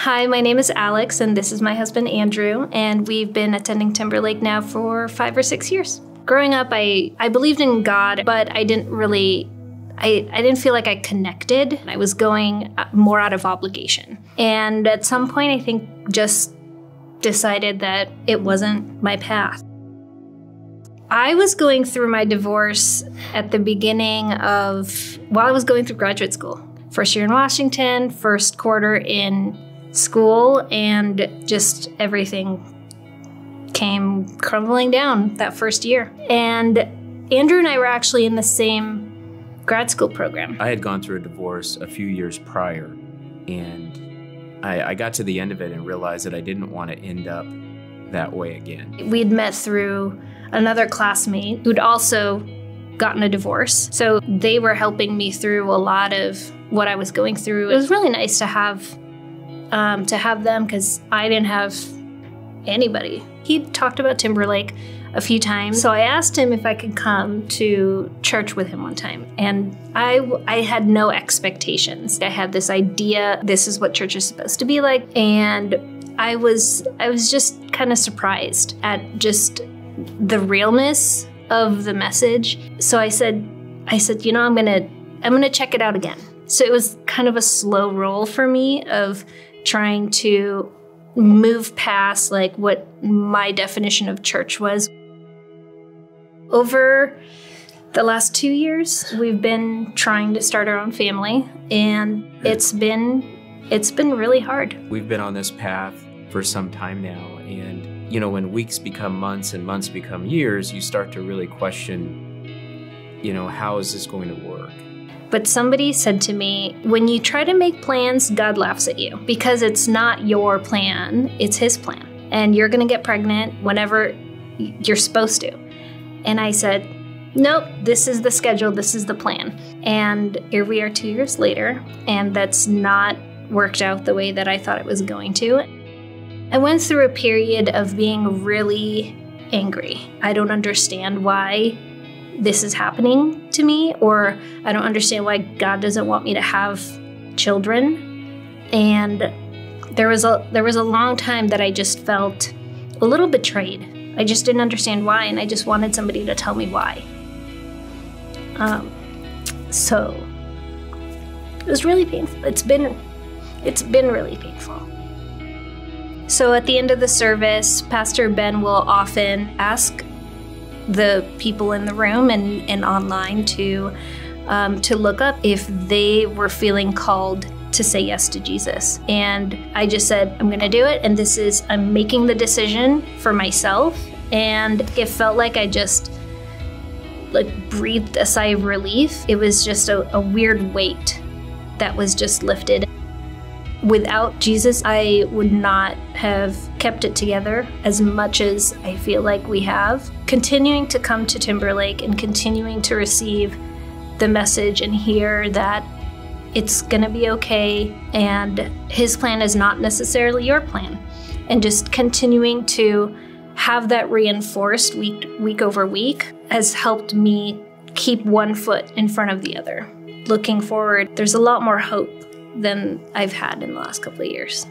Hi, my name is Alex, and this is my husband, Andrew, and we've been attending Timberlake now for 5 or 6 years. Growing up, I believed in God, but I didn't feel like I connected. I was going more out of obligation. And at some point, I think just decided that it wasn't my path. I was going through my divorce at the beginning while I was going through graduate school. First year in Washington, first quarter in school, and just everything came crumbling down that first year. And Andrew and I were actually in the same grad school program. I had gone through a divorce a few years prior, and I got to the end of it and realized that I didn't want to end up that way again. We'd met through another classmate who'd also gotten a divorce. So they were helping me through a lot of what I was going through. It was really nice to have them because I didn't have anybody. He talked about Timberlake a few times. So I asked him if I could come to church with him one time. And I had no expectations. I had this idea, this is what church is supposed to be like. And I was just kind of surprised at just the realness of the message. So I said, you know, I'm gonna check it out again. So it was kind of a slow roll for me of trying to move past like what my definition of church was. Over the last 2 years, we've been trying to start our own family, and it's been really hard. We've been on this path for some time now, and you know, when weeks become months and months become years, you start to really question, you know, how is this going to work? But somebody said to me, when you try to make plans, God laughs at you because it's not your plan, it's His plan. And you're gonna get pregnant whenever you're supposed to. And I said, nope, this is the schedule, this is the plan. And here we are 2 years later, and that's not worked out the way that I thought it was going to. I went through a period of being really angry. I don't understand why this is happening to me, or I don't understand why God doesn't want me to have children. And there was a long time that I just felt a little betrayed. I just didn't understand why, and I just wanted somebody to tell me why. So it was really painful. It's been really painful. So at the end of the service, Pastor Ben will often ask the people in the room and online to look up if they were feeling called to say yes to Jesus. And I just said, I'm gonna do it, and I'm making the decision for myself. And it felt like I just breathed a sigh of relief. It was just a weird weight that was just lifted. Without Jesus, I would not have kept it together as much as I feel like we have. Continuing to come to Timberlake and continuing to receive the message and hear that it's gonna be okay and His plan is not necessarily your plan. And just continuing to have that reinforced week over week has helped me keep one foot in front of the other. Looking forward, there's a lot more hope than I've had in the last couple of years.